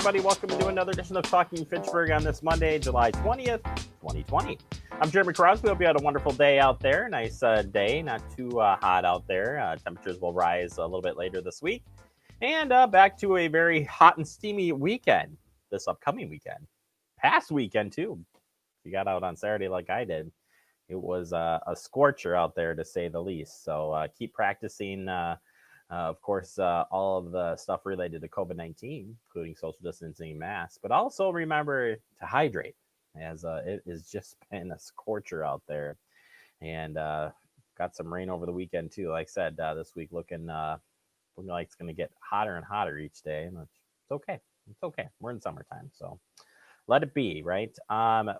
everybody. Welcome to another edition of Talking Fitchburg on this Monday, July 20th, 2020. I'm Jeremy Crosby. Hope you had a wonderful day out there. Nice day, not too hot out there. Temperatures will rise a little bit later this week. And back to a very hot and steamy weekend this upcoming weekend. Past weekend, too. If you got out on Saturday like I did, it was a scorcher out there, to say the least. So keep practicing. Of course, all of the stuff related to COVID-19, including social distancing and masks, but also remember to hydrate, as it has just been a scorcher out there. And got some rain over the weekend, too. Like I said, this week looking like it's going to get hotter and hotter each day. And it's okay. It's okay. We're in summertime, so let it be, right?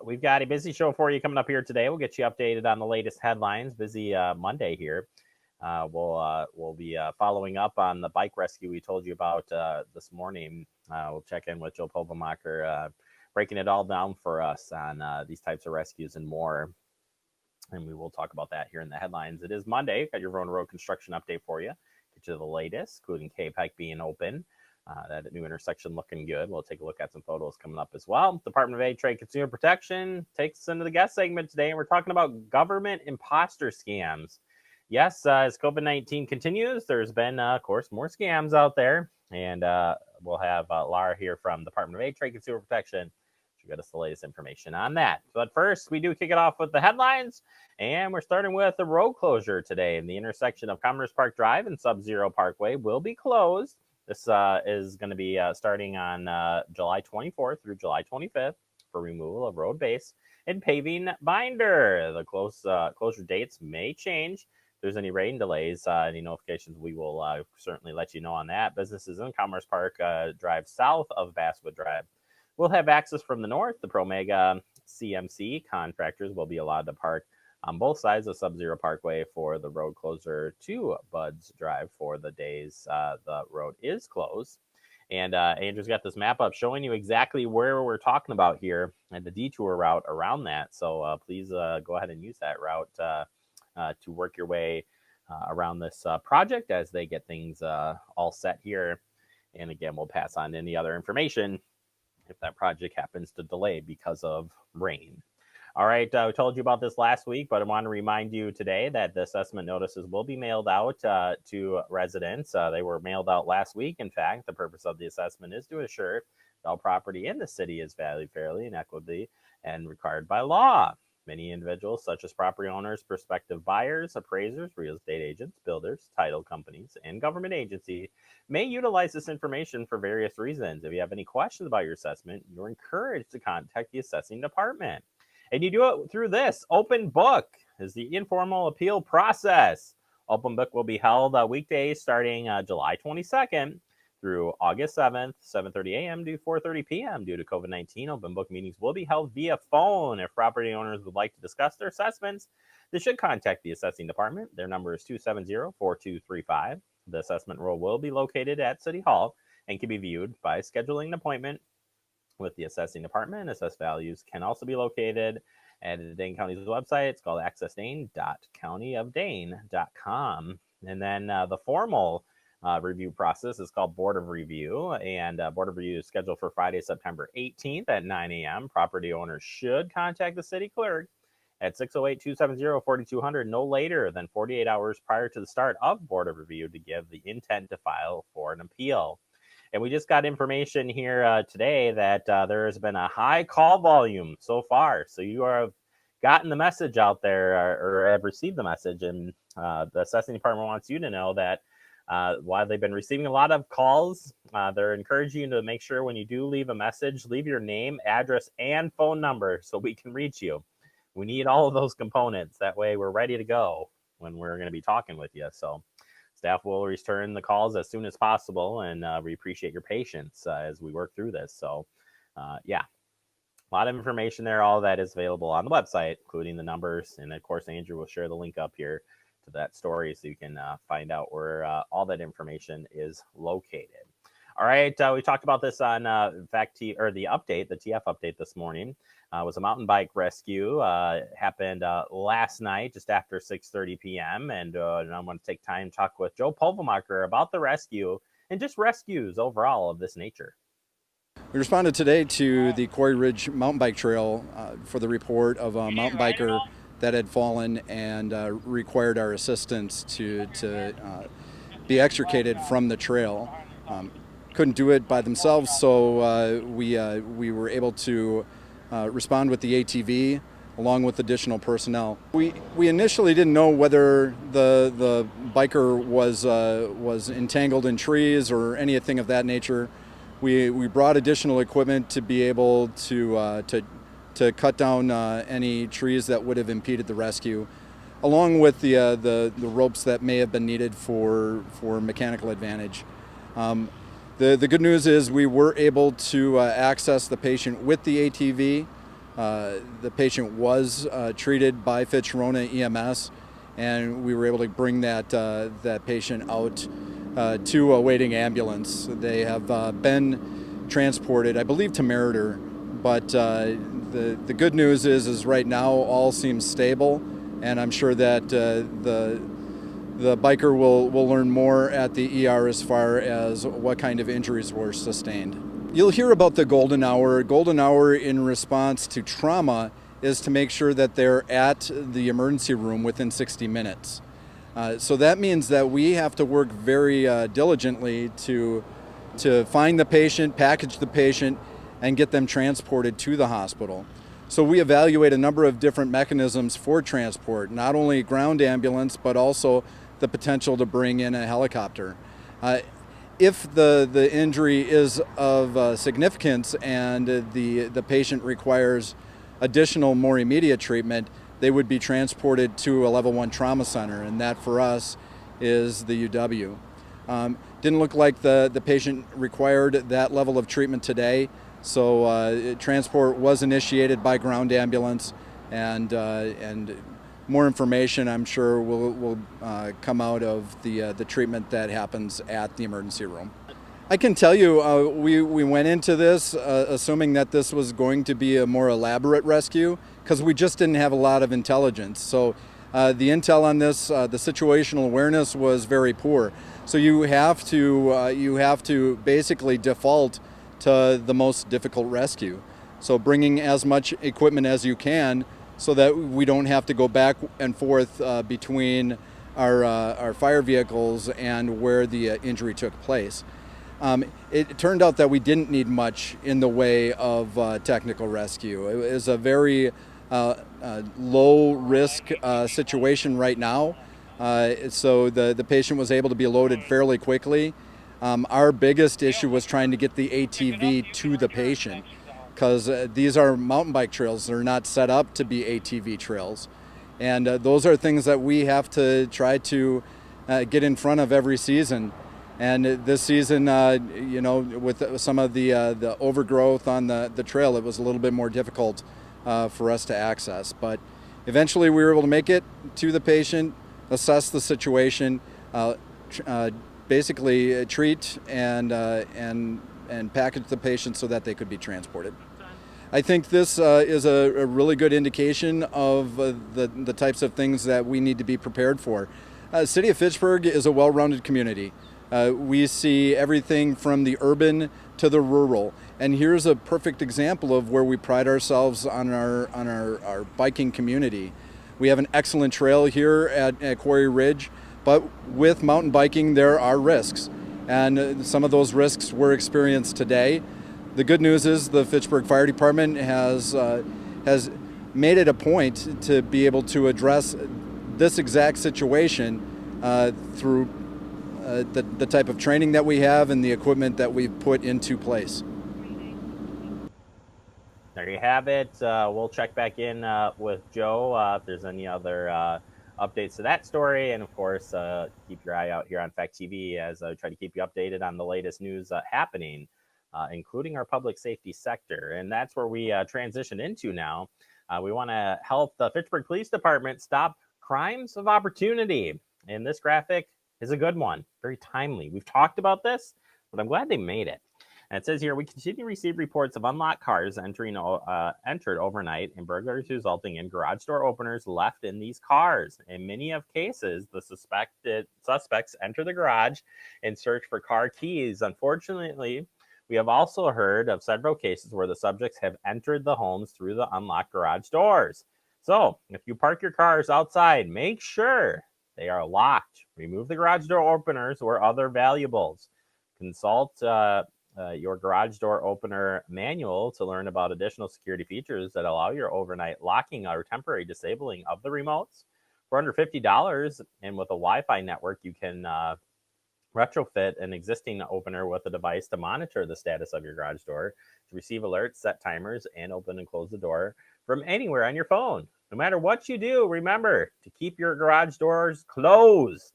We've got a busy show for you coming up here today. We'll get you updated on the latest headlines. Busy Monday here. We'll be following up on the bike rescue we told you about this morning. We'll check in with Joe Povemacher, breaking it all down for us on these types of rescues and more. And we will talk about that here in the headlines. It is Monday. Got your Verona Road construction update for you. Get you the latest, including K-Pike being open. That new intersection looking good. We'll take a look at some photos coming up as well. Department of Trade Consumer Protection takes us into the guest segment today, and we're talking about government imposter scams. Yes, as COVID-19 continues, there's been, of course, more scams out there. And we'll have Laura here from Department of Trade Consumer Protection. She'll get us the latest information on that. But first, we do kick it off with the headlines. And we're starting with the road closure today. The intersection of Commerce Park Drive and Sub-Zero Parkway will be closed. This is going to be starting on July 24th through July 25th for removal of road base and paving binder. The closure dates may change. If there's any rain delays, any notifications, we will certainly let you know on that. Businesses in Commerce Park Drive south of Basswood Drive will have access from the north. The Promega CMC contractors will be allowed to park on both sides of Sub-Zero Parkway for the road closure to Bud's Drive for the days the road is closed. And Andrew's got this map up showing you exactly where we're talking about here and the detour route around that. So please go ahead and use that route to work your way around this project as they get things all set here. And again, we'll pass on any other information if that project happens to delay because of rain. All right, we told you about this last week, but I want to remind you today that the assessment notices will be mailed out to residents. They were mailed out last week. In fact, the purpose of the assessment is to assure that all property in the city is valued fairly and equitably and required by law. Many individuals, such as property owners, prospective buyers, appraisers, real estate agents, builders, title companies, and government agencies, may utilize this information for various reasons. If you have any questions about your assessment, you're encouraged to contact the assessing department. And you do it through this. Open Book is the informal appeal process. Open Book will be held weekdays starting July 22nd through August 7th, 7:30 a.m. to 4:30 p.m. Due to COVID-19, Open Book meetings will be held via phone. If property owners would like to discuss their assessments, they should contact the assessing department. Their number is 270-4235. The assessment roll will be located at City Hall and can be viewed by scheduling an appointment with the assessing department. Assessed values can also be located at Dane County's website. It's called accessdane.countyofdane.com. And then the formal review process is called Board of Review, and Board of Review is scheduled for Friday, September 18th at 9 a.m. Property owners should contact the city clerk at 608-270-4200 no later than 48 hours prior to the start of Board of Review to give the intent to file for an appeal. And we just got information here today that there has been a high call volume so far. So you have gotten the message out there or have received the message, and the assessing department wants you to know that while they've been receiving a lot of calls, they're encouraging you to make sure when you do leave a message, leave your name, address, and phone number so we can reach you. We need all of those components. That way we're ready to go when we're going to be talking with you. So staff will return the calls as soon as possible, and we appreciate your patience as we work through this. So, yeah, a lot of information there. All of that is available on the website, including the numbers. And, of course, Andrew will share the link up here to that story so you can find out where all that information is located. All right, we talked about this on the update, the TF update this morning. Was a mountain bike rescue. Happened last night just after 6:30 p.m. And I want to take time to talk with Joe Povemacher about the rescue and just rescues overall of this nature. We responded today to the Quarry Ridge mountain bike trail for the report of a mountain biker that had fallen and required our assistance to be extricated from the trail. Couldn't do it by themselves, so we were able to respond with the ATV along with additional personnel. We initially didn't know whether the biker was entangled in trees or anything of that nature. We brought additional equipment to be able to cut down any trees that would have impeded the rescue, along with the ropes that may have been needed for mechanical advantage. The good news is we were able to access the patient with the ATV. The patient was treated by Verona EMS, and we were able to bring that patient out to a waiting ambulance. They have been transported, I believe, to Meriter, but the good news is right now all seems stable, and I'm sure that the biker will learn more at the ER as far as what kind of injuries were sustained. You'll hear about the golden hour. Golden hour in response to trauma is to make sure that they're at the emergency room within 60 minutes. So that means that we have to work very diligently to find the patient, package the patient, and get them transported to the hospital. So we evaluate a number of different mechanisms for transport, not only ground ambulance, but also the potential to bring in a helicopter. If the injury is of significance and the patient requires additional, more immediate treatment, they would be transported to a level 1 trauma center, and that for us is the UW. Didn't look like the patient required that level of treatment today, so transport was initiated by ground ambulance, and more information, I'm sure, will come out of the treatment that happens at the emergency room. I can tell you, we went into this assuming that this was going to be a more elaborate rescue because we just didn't have a lot of intelligence. So the intel on this, the situational awareness was very poor. So you have to basically default to the most difficult rescue. So bringing as much equipment as you can, so that we don't have to go back and forth between our fire vehicles and where the injury took place. It turned out that we didn't need much in the way of technical rescue. It was a very low risk situation right now. So the patient was able to be loaded fairly quickly. Our biggest issue was trying to get the ATV to the patient, because these are mountain bike trails. They're not set up to be ATV trails. And those are things that we have to try to get in front of every season. And this season, with some of the overgrowth on the trail, it was a little bit more difficult for us to access. But eventually we were able to make it to the patient, assess the situation, basically treat and package the patient so that they could be transported. I think this is a really good indication of the types of things that we need to be prepared for. City of Fitchburg is a well-rounded community. We see everything from the urban to the rural, and here's a perfect example of where we pride ourselves on our biking community. We have an excellent trail here at Quarry Ridge, but with mountain biking there are risks, and some of those risks were experienced today. The good news is the Fitchburg Fire Department has made it a point to be able to address this exact situation through the type of training that we have and the equipment that we've put into place. There you have it. We'll check back in with Joe if there's any other updates to that story. And of course, keep your eye out here on Fact TV as I try to keep you updated on the latest news happening, including our public safety sector. And that's where we transition into now. We want to help the Fitchburg Police Department stop crimes of opportunity. And this graphic is a good one, very timely. We've talked about this, but I'm glad they made it. And it says here, we continue to receive reports of unlocked cars entered overnight and burglaries resulting in garage door openers left in these cars. In many of cases, the suspects enter the garage and search for car keys. Unfortunately, We have also heard of several cases where the subjects have entered the homes through the unlocked garage doors. So, if you park your cars outside, make sure they are locked. Remove the garage door openers or other valuables. Consult your garage door opener manual to learn about additional security features that allow your overnight locking or temporary disabling of the remotes. For under $50 and with a Wi-Fi network, you can retrofit an existing opener with a device to monitor the status of your garage door, to receive alerts, set timers, and open and close the door from anywhere on your phone. No matter what you do, remember to keep your garage doors closed.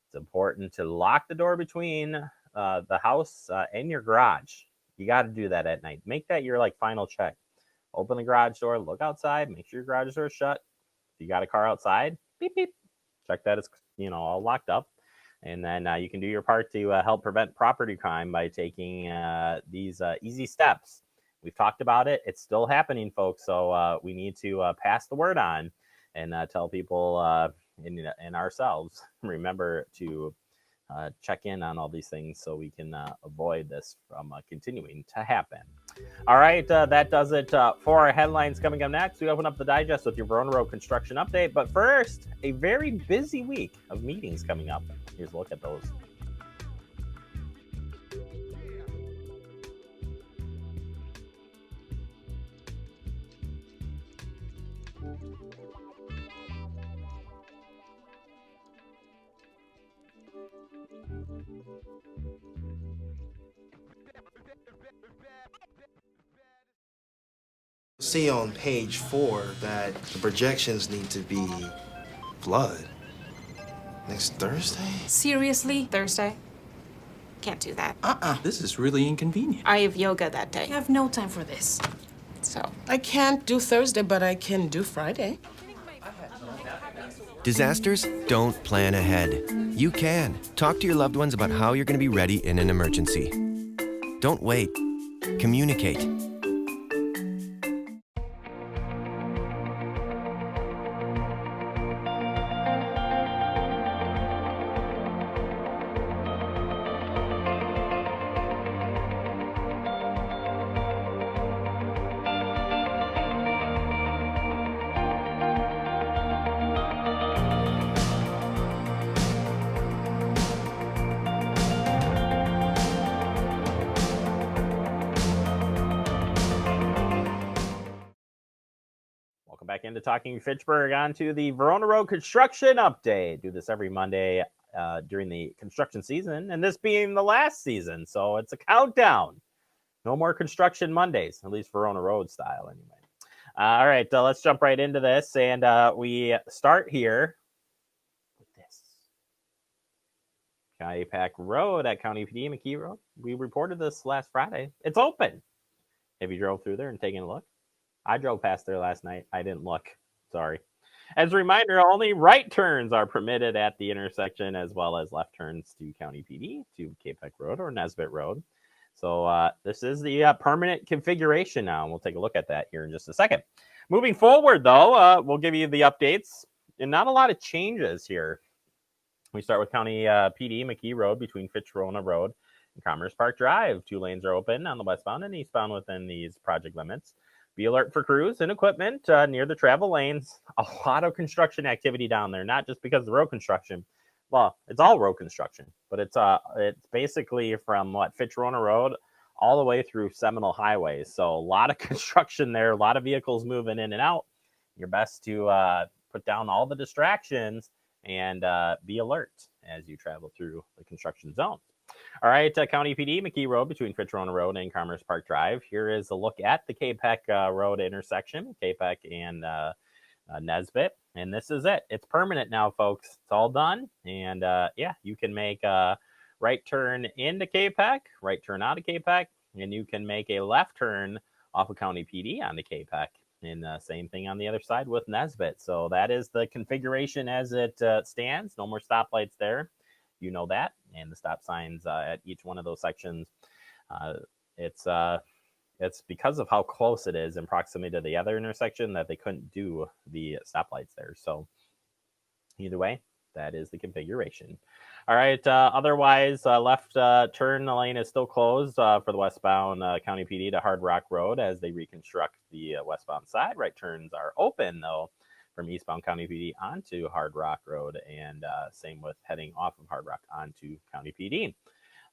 It's important to lock the door between the house and your garage. You got to do that at night. Make that your final check. Open the garage door, look outside, make sure your garage door is shut. If you got a car outside, beep, beep. Check that it's all locked up. And then you can do your part to help prevent property crime by taking these easy steps. We've talked about it. It's still happening, folks. So we need to pass the word on and tell people and ourselves, remember to check in on all these things so we can avoid this from continuing to happen. All right, that does it for our headlines. Coming up next, we open up the digest with your Verona Road construction update. But first, a very busy week of meetings coming up. Here's a look at those. See on page 4 that the projections need to be flood next Thursday? Seriously? Thursday? Can't do that. This is really inconvenient. I have yoga that day. I have no time for this. So, I can't do Thursday, but I can do Friday. Disasters don't plan ahead. You can. Talk to your loved ones about how you're going to be ready in an emergency. Don't wait. Communicate. Welcome back into Talking Fitchburg. On to the Verona Road construction update. Do this every Monday during the construction season, and this being the last season, so it's a countdown. No more construction Mondays, at least Verona Road style anyway. All right, let's jump right into this, and we start here with this. County Pack Road at County PD McKee Road. We reported this last Friday. It's open. Have you drove through there and taken a look? I drove past there last night. I didn't look. Sorry. As a reminder, only right turns are permitted at the intersection, as well as left turns to County PD, to Cape Road or Nesbitt Road. So this is the permanent configuration now, and we'll take a look at that here in just a second. Moving forward, though, we'll give you the updates, and not a lot of changes here. We start with County PD McKee Road between Verona Road and Commerce Park Drive. 2 lanes are open on the westbound and eastbound within these project limits. Be alert for crews and equipment near the travel lanes. A lot of construction activity down there, not just because of the road construction. Well, it's all road construction, but it's basically from Verona Road all the way through Seminole Highway. So a lot of construction there, a lot of vehicles moving in and out. Your best to put down all the distractions and be alert as you travel through the construction zone. All right, County PD McKee Road between Verona Road and Commerce Park Drive. Here is a look at the Capeck Road intersection, Capeck and Nesbitt. And this is it. It's permanent now, folks. It's all done. And yeah, you can make a right turn into Capeck, right turn out of Capeck, and you can make a left turn off of County PD onto Capeck. And same thing on the other side with Nesbitt. So that is the configuration as it stands. No more stoplights there. You know that. And the stop signs at each one of those sections. It's because of how close it is in proximity to the other intersection that they couldn't do the stoplights there. So either way, That is the configuration. All right. Otherwise, left turn lane is still closed for the westbound County PD to Hard Rock Road as they reconstruct the westbound side. Right turns are open, though, from eastbound County PD onto Hard Rock Road, and same with heading off of Hard Rock onto County PD.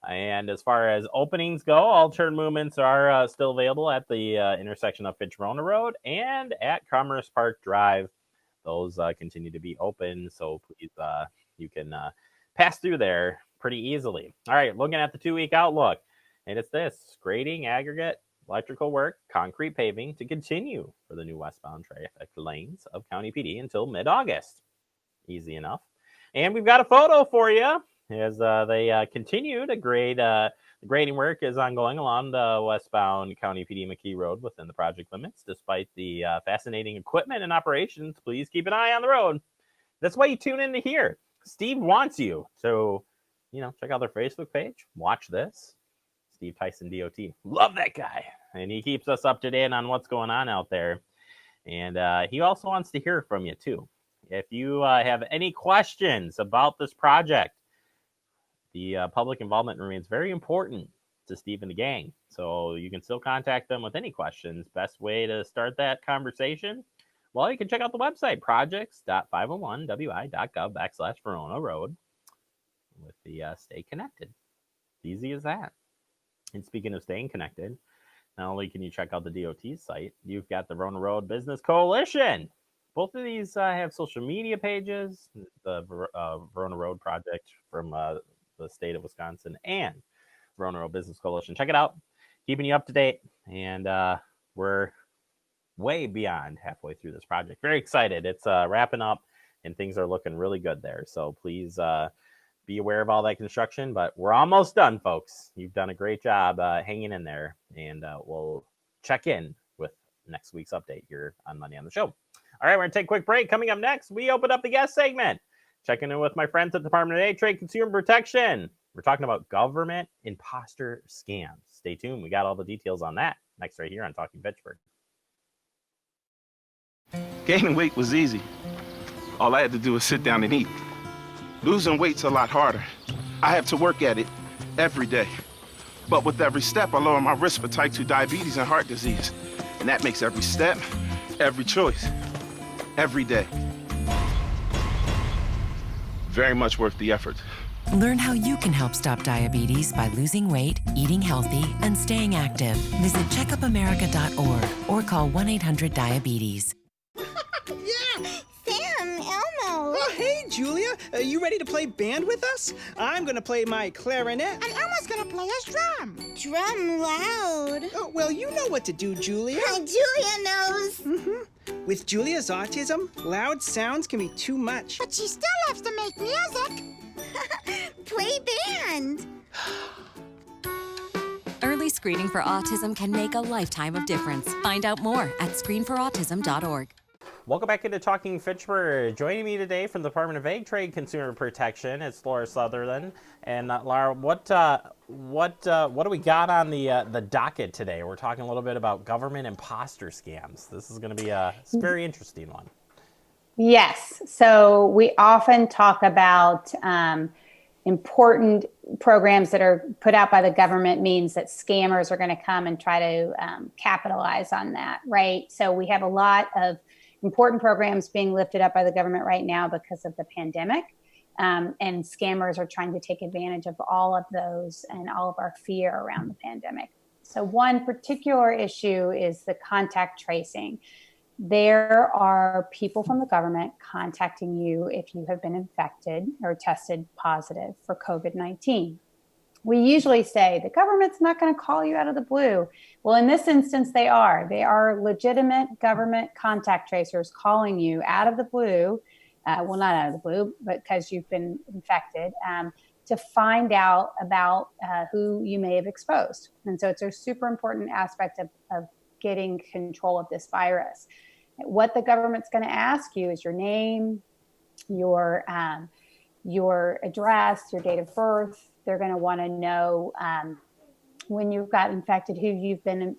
And as far as openings go, all turn movements are still available at the intersection of Verona Road and at Commerce Park Drive. Those continue to be open, so please, you can pass through there pretty easily. All right, looking at the 2-week outlook, and it's this: grading, aggregate, electrical work, concrete paving to continue for the new westbound traffic lanes of County PD until mid-August. Easy enough. And we've got a photo for you as they continue to grade. The grading work is ongoing along the westbound County PD McKee Road within the project limits. Despite the fascinating equipment and operations, please keep an eye on the road. That's why you tune in to hear. Steve wants you. So, check out their Facebook page. Watch this. Steve Tyson DOT. Love that guy. And he keeps us up to date on what's going on out there. And he also wants to hear from you, too. If you have any questions about this project, the public involvement remains very important to Steve and the gang. So you can still contact them with any questions. Best way to start that conversation? Well, you can check out the website, projects.501wi.gov/Verona Road with the Stay Connected. Easy as that. And speaking of staying connected, not only can you check out the DOT site, you've got the Verona Road Business Coalition. Both of these have social media pages, the Verona Road Project from the state of Wisconsin and Verona Road Business Coalition. Check it out. Keeping you up to date. And we're way beyond halfway through this project. Very excited. It's wrapping up and things are looking really good there. So please be aware of all that construction, but we're almost done, folks. You've done a great job hanging in there, and we'll check in with next week's update here on Monday on the show. All right, we're going to take a quick break. Coming up next, we open up the guest segment. Checking in with my friends at the Department of Trade, Consumer Protection. We're talking about government imposter scams. Stay tuned. We got all the details on that next right here on Talking Fitchburg. Gaining weight was easy. All I had to do was sit down and eat. Losing weight's a lot harder. I have to work at it every day. But with every step, I lower my risk for type 2 diabetes and heart disease. And that makes every step, every choice, every day very much worth the effort. Learn how you can help stop diabetes by losing weight, eating healthy, and staying active. Visit checkupamerica.org or call 1-800-DIABETES. Yeah! Sam, Elmo! Oh, hey, Julia. Are you ready to play band with us? I'm gonna play my clarinet. And Elmo's gonna play his drum. Drum loud. Oh, well, you know what to do, Julia. Julia knows. Mm-hmm. With Julia's autism, loud sounds can be too much. But she still loves to make music. Play band. Early screening for autism can make a lifetime of difference. Find out more at screenforautism.org. Welcome back into Talking Fitchburg. Joining me today from the Department of Ag, Trade, Consumer Protection, it's Laura Sutherland. And Laura, what do we got on the docket today? We're talking a little bit about government imposter scams. This is going to be a very interesting one. Yes. So we often talk about important programs that are put out by the government means that scammers are going to come and try to capitalize on that, right? So we have a lot of important programs being lifted up by the government right now because of the pandemic. And scammers are trying to take advantage of all of those and all of our fear around the pandemic. So one particular issue is the contact tracing. There are people from the government contacting you if you have been infected or tested positive for COVID-19. We usually say the government's not going to call you out of the blue. Well, in this instance, they are. They are legitimate government contact tracers calling you out of the blue. Well, not out of the blue, but because you've been infected, to find out about who you may have exposed. And so it's a super important aspect of getting control of this virus. What the government's going to ask you is your name, your address, your date of birth. They're going to want to know when you've got infected, who you've been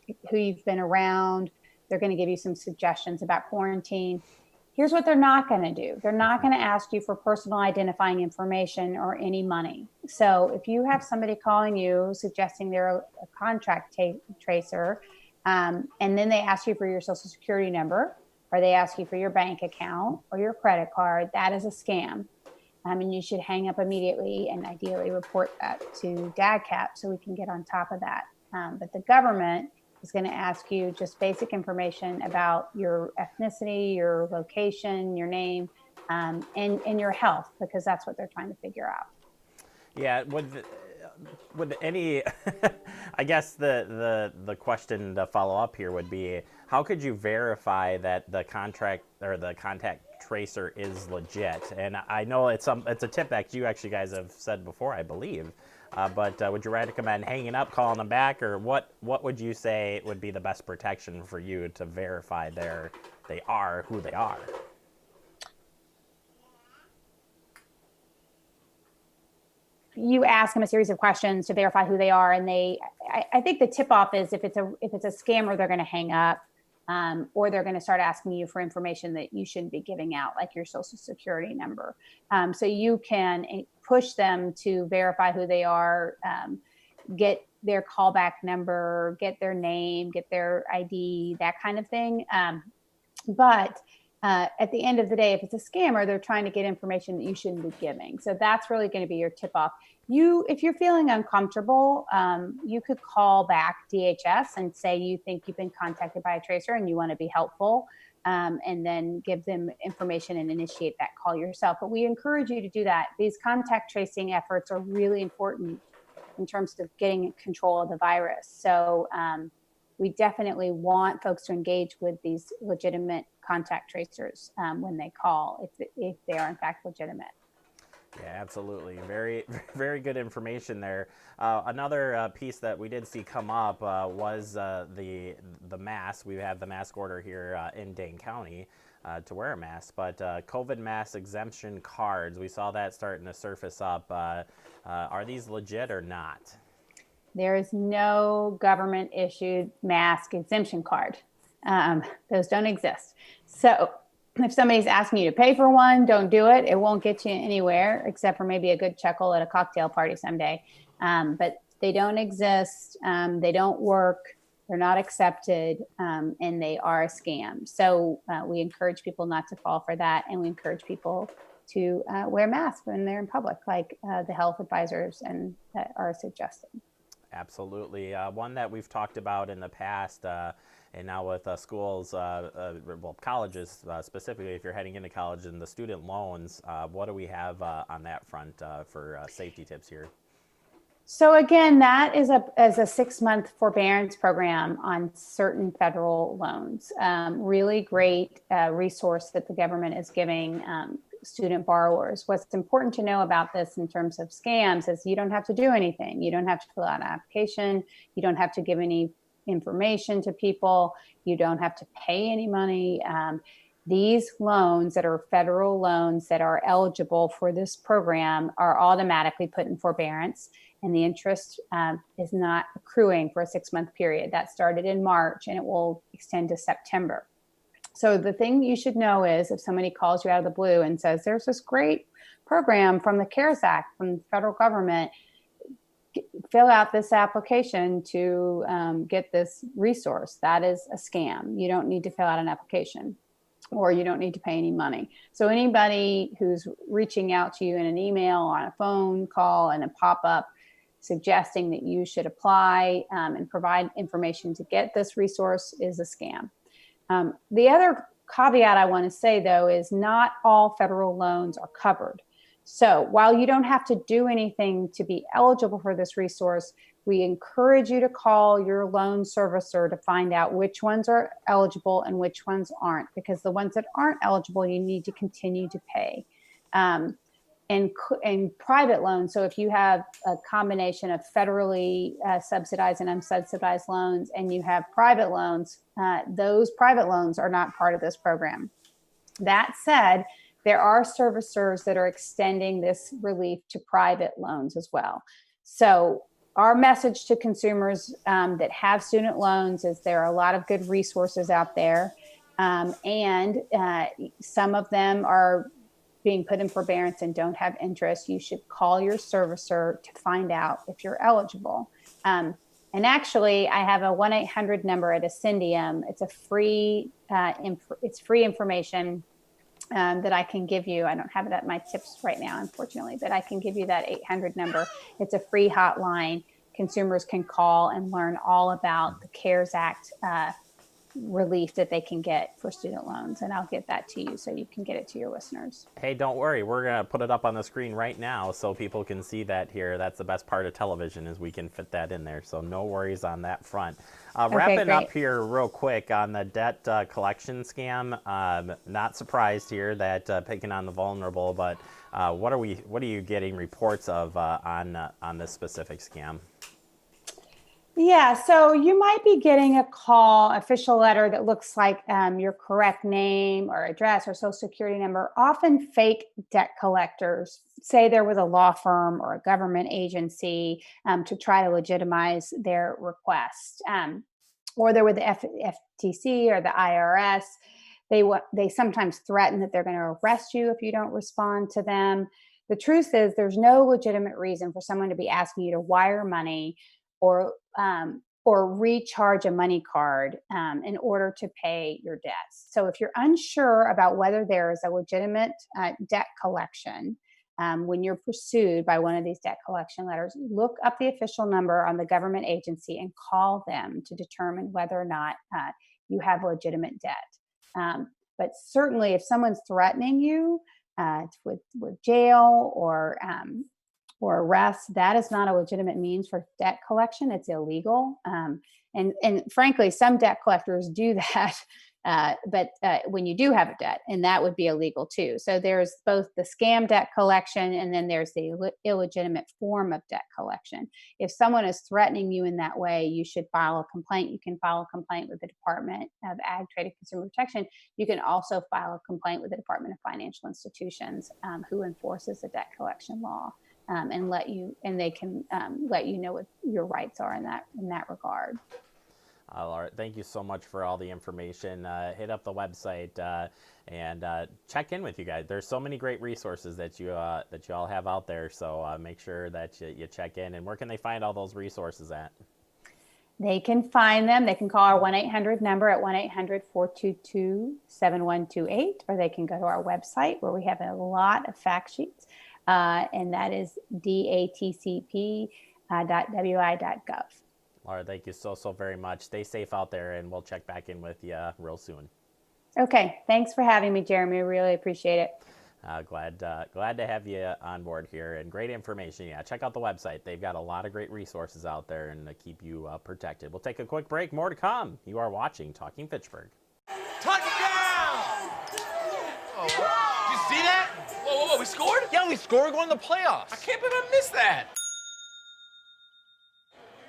around. They're going to give you some suggestions about quarantine. Here's what they're not going to do. They're not going to ask you for personal identifying information or any money. So if you have somebody calling you suggesting they're a contract tracer, and then they ask you for your social security number, or they ask you for your bank account or your credit card, that is a scam. And you should hang up immediately and ideally report that to DADCAP so we can get on top of that. But the government is going to ask you just basic information about your ethnicity, your location, your name, and your health, because that's what they're trying to figure out. Yeah, would any, I guess the question to follow up here would be, how could you verify that the contract or the contact tracer is legit? And I know it's a tip that you actually guys have said before, I believe. But would you recommend hanging up, calling them back, or what would you say would be the best protection for you to verify they are who they are? You ask them a series of questions to verify who they are, and I think the tip off is if it's a scammer, they're going to hang up, or they're going to start asking you for information that you shouldn't be giving out, like your social security number. So you can push them to verify who they are, get their callback number, get their name, get their ID, that kind of thing. But at the end of the day, if it's a scammer, they're trying to get information that you shouldn't be giving. So that's really going to be your tip off. If you're feeling uncomfortable, you could call back DHS and say you think you've been contacted by a tracer and you want to be helpful, and then give them information and initiate that call yourself. But we encourage you to do that. These contact tracing efforts are really important in terms of getting control of the virus. So we definitely want folks to engage with these legitimate contact tracers when they call, if they are in fact legitimate. Yeah, absolutely. Very, very good information there. Another piece that we did see come up was the mask. We have the mask order here in Dane County to wear a mask, but COVID mask exemption cards, we saw that starting to surface up. Are these legit or not? There is no government issued mask exemption card. Those don't exist. So if somebody's asking you to pay for one, don't do it. It won't get you anywhere except for maybe a good chuckle at a cocktail party someday. But they don't exist. They don't work. They're not accepted, and they are a scam. So we encourage people not to fall for that. And we encourage people to wear masks when they're in public, like the health advisors and that are suggesting. Absolutely. One that we've talked about in the past, and now with schools, well, colleges specifically, if you're heading into college, and the student loans, what do we have on that front for safety tips here? So again, that is a 6-month forbearance program on certain federal loans. Really great resource that the government is giving student borrowers. What's important to know about this in terms of scams is you don't have to do anything. You don't have to fill out an application. You don't have to give any information to people. You don't have to pay any money. These loans that are federal loans that are eligible for this program are automatically put in forbearance, and the interest is not accruing for a 6-month period. That started in March and it will extend to September. So the thing you should know is if somebody calls you out of the blue and says, there's this great program from the CARES Act, from the federal government, fill out this application to get this resource. That is a scam. You don't need to fill out an application, or you don't need to pay any money. So anybody who's reaching out to you in an email, on a phone call, and a pop-up suggesting that you should apply and provide information to get this resource is a scam. The other caveat I want to say, though, is not all federal loans are covered. So while you don't have to do anything to be eligible for this resource, we encourage you to call your loan servicer to find out which ones are eligible and which ones aren't, because the ones that aren't eligible, you need to continue to pay. And private loans, so if you have a combination of federally subsidized and unsubsidized loans, and you have private loans, those private loans are not part of this program. That said, there are servicers that are extending this relief to private loans as well. So our message to consumers that have student loans is there are a lot of good resources out there. And some of them are being put in forbearance and don't have interest. You should call your servicer to find out if you're eligible. And actually, I have a 1-800 number at Ascendium. It's a free, it's free information that I can give you. I don't have it at my tips right now, unfortunately, but I can give you that 800 number. It's a free hotline. Consumers can call and learn all about the CARES Act relief that they can get for student loans. And I'll get that to you so you can get it to your listeners. Hey, don't worry. We're going to put it up on the screen right now so people can see that here. That's the best part of television is we can fit that in there. So no worries on that front. Wrapping up here real quick on the debt collection scam. Not surprised here that picking on the vulnerable, but what are you getting reports of on this specific scam? Yeah, so you might be getting a call, official letter that looks like your correct name or address or social security number. Often fake debt collectors say they're with a law firm or a government agency to try to legitimize their request. Or they're with the FTC or the IRS. They sometimes threaten that they're going to arrest you if you don't respond to them. The truth is there's no legitimate reason for someone to be asking you to wire money or recharge a money card in order to pay your debts. So if you're unsure about whether there is a legitimate debt collection, when you're pursued by one of these debt collection letters, look up the official number on the government agency and call them to determine whether or not you have legitimate debt. But certainly if someone's threatening you with jail or arrest, that is not a legitimate means for debt collection. It's illegal. And frankly, some debt collectors do that. But when you do have a debt, and that would be illegal too. So there's both the scam debt collection and then there's the illegitimate form of debt collection. If someone is threatening you in that way, you should file a complaint. You can file a complaint with the Department of Ag, Trade, and Consumer Protection. You can also file a complaint with the Department of Financial Institutions, who enforces the debt collection law. And they can let you know what your rights are in that regard. Laura, thank you so much for all the information. Hit up the website and check in with you guys. There's so many great resources that you all have out there. So make sure that you check in. And where can they find all those resources at? They can find them. They can call our 1-800 number at 1-800-422-7128, or they can go to our website where we have a lot of fact sheets. And that is datcp.wi.gov. Laura, thank you so very much. Stay safe out there, and we'll check back in with you real soon. Okay. Thanks for having me, Jeremy. Really appreciate it. Glad to have you on board here, and great information. Yeah, check out the website. They've got a lot of great resources out there and to keep you protected. We'll take a quick break. More to come. You are watching Talking Fitchburg. Touchdown! Oh, did you see that? Whoa, we scored? Yeah, we scored. We're going to the playoffs. I can't believe I missed that.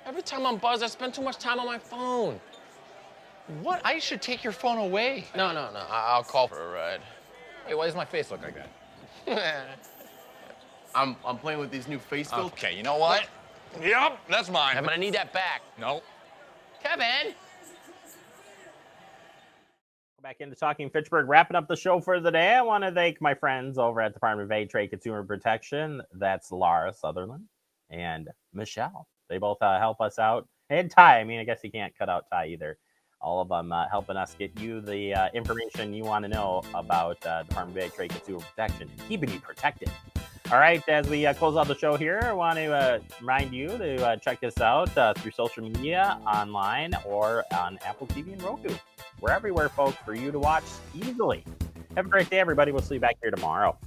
Every time I'm buzzed, I spend too much time on my phone. What? I should take your phone away. No. I'll call for a ride. Hey, why does my face look like that? I'm playing with these new face filters. Okay, you know what? Yep, that's mine. I'm gonna need that back. No. Kevin! Back into Talking Fitchburg, wrapping up the show for the day. I want to thank my friends over at the Department of Ag, Trade, Consumer Protection. That's Laura Sutherland and Michelle. They both help us out. And Ty, I mean, I guess you can't cut out Ty either. All of them helping us get you the information you want to know about Department of Ag, Trade, Consumer Protection, keeping you protected. All right, as we close out the show here, I want to remind you to check us out through social media, online, or on Apple TV and Roku. We're everywhere, folks, for you to watch easily. Have a great day, everybody. We'll see you back here tomorrow.